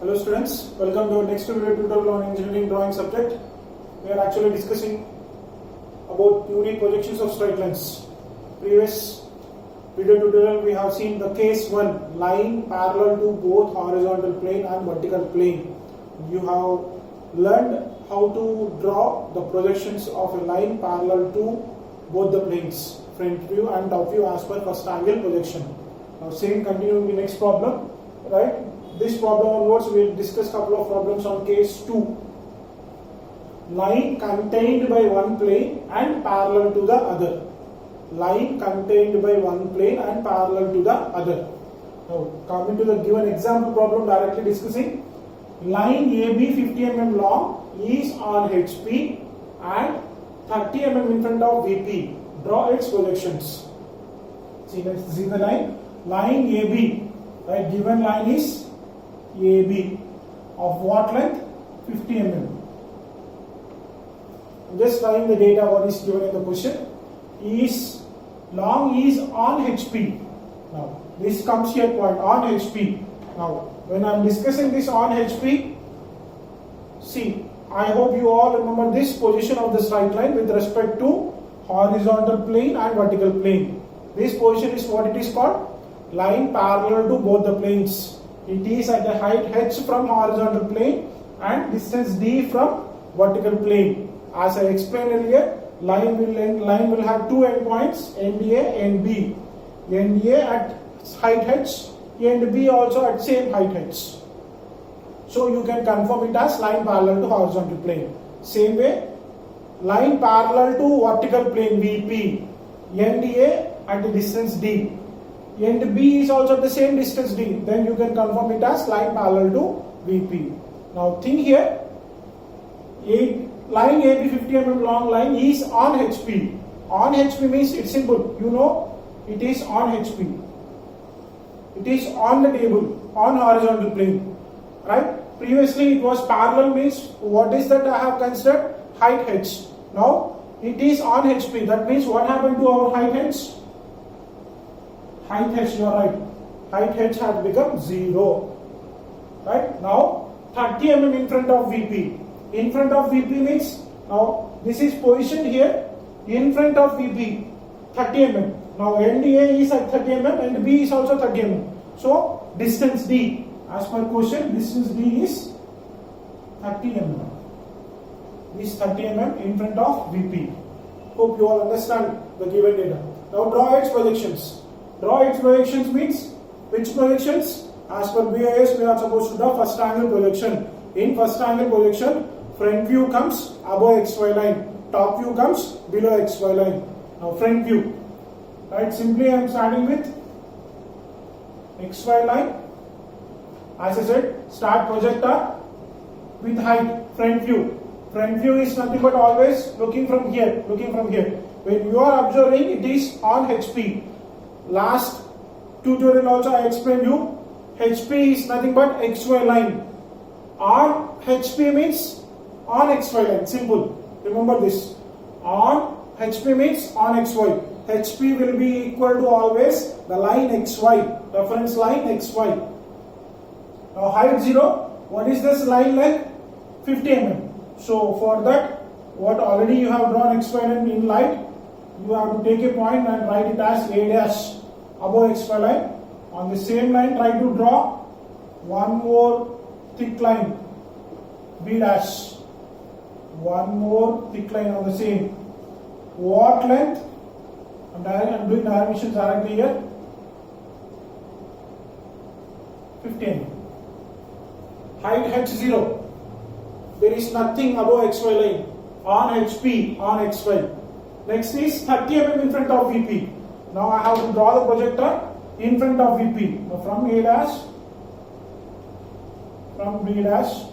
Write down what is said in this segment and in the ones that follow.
Hello students, welcome to our next video tutorial on engineering drawing subject. We are actually discussing about unit projections of straight lines. Previous video tutorial we have seen the case 1, line parallel to both horizontal plane and vertical plane. You have learned how to draw the projections of a line parallel to both the planes, front view and top view as per first angle projection. Now same continuing the next problem, right? This problem onwards we will discuss couple of problems on case 2. Line contained by one plane and parallel to the other. Line contained by one plane and parallel to the other. Now coming to the given example problem, directly discussing. Line AB 50 mm long is on HP and 30 mm in front of VP. Draw its projections. See the line. Line AB, right? Given line is AB of what length? 50 mm. Just writing the data what is given in the question. Is long is on HP. Now this comes here point on HP. Now when I am discussing this on HP, see, I hope you all remember this position of the straight line with respect to horizontal plane and vertical plane. This position is what it is called? Line parallel to both the planes. It is at a height h from horizontal plane and distance d from vertical plane. As I explained earlier, line will have two endpoints, NDA and B. NDA at height h and B also at same height h. So you can confirm it as line parallel to horizontal plane. Same way, line parallel to vertical plane VP. NDA at a distance d. And B is also at the same distance d, then you can confirm it as line parallel to VP. Now think here, line AB 50 mm long line is on HP. On HP means it's simple, you know it is on HP. It is on the table, on horizontal plane, right? Previously it was parallel means what is that I have considered? Height h. Now it is on HP, that means what happened to our height h? Height h, you are right. Height h has become 0. Right? Now 30 mm in front of VP. In front of VP means now this is position here in front of VP 30 mm. Now NDA is at 30 mm and B is also 30 mm. So distance D, as per question, distance D is 30 mm. This 30 mm in front of VP. Hope you all understand the given data. Now draw its projections. Draw its projections means which projections? As per BIS we are supposed to draw first angle projection. In first angle projection, front view comes above XY line, top view comes below XY line. Now front view, right? Simply I am starting with XY line. As I said, start projector with height, front view. Front view is nothing but always looking from here, When you are observing, it is on HP. Last tutorial also I explained you, HP is nothing but XY line. On HP means on XY line, simple. Remember this. On HP means on XY. HP will be equal to always the line XY, reference line XY. Now height 0, what is this line length? 50 mm. So for that, what already you have drawn XY line in light, you have to take a point and write it as A dash above XY line. On the same line, try to draw one more thick line, B dash. One more thick line on the same. What length? I'm doing dimensions directly here. 15. Height h0. There is nothing above XY line. On HP, on XY. Next is 30 mm in front of VP. Now I have to draw the projector in front of VP. Now from A dash, from B dash,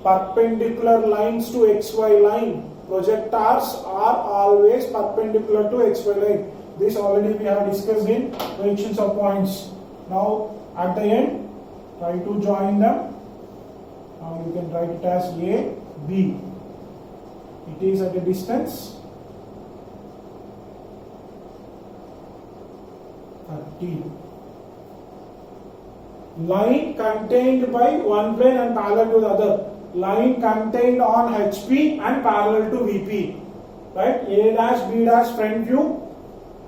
perpendicular lines to XY line. Projectors are always perpendicular to XY line. This already we have discussed in projections of points. Now at the end, try to join them. Now you can write it as A, B. It is at a distance 30. line contained by one plane and parallel to the other. Line contained on HP and parallel to VP. Right? A dash, B dash, front view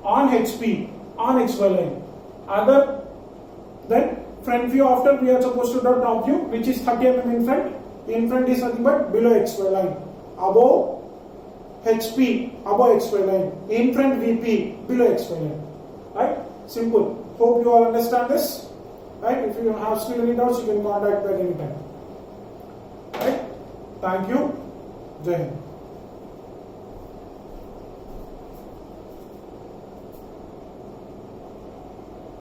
on HP, on XY line. Other, then front view after we are supposed to draw top view, which is 30 mm in front. In front is nothing but below XY line. Above HP, above XY line. In front VP, below XY line. Right? Simple. Hope you all understand this. Right? If you have still any doubts, you can contact me at any time. Right? Thank you. Jai Hind.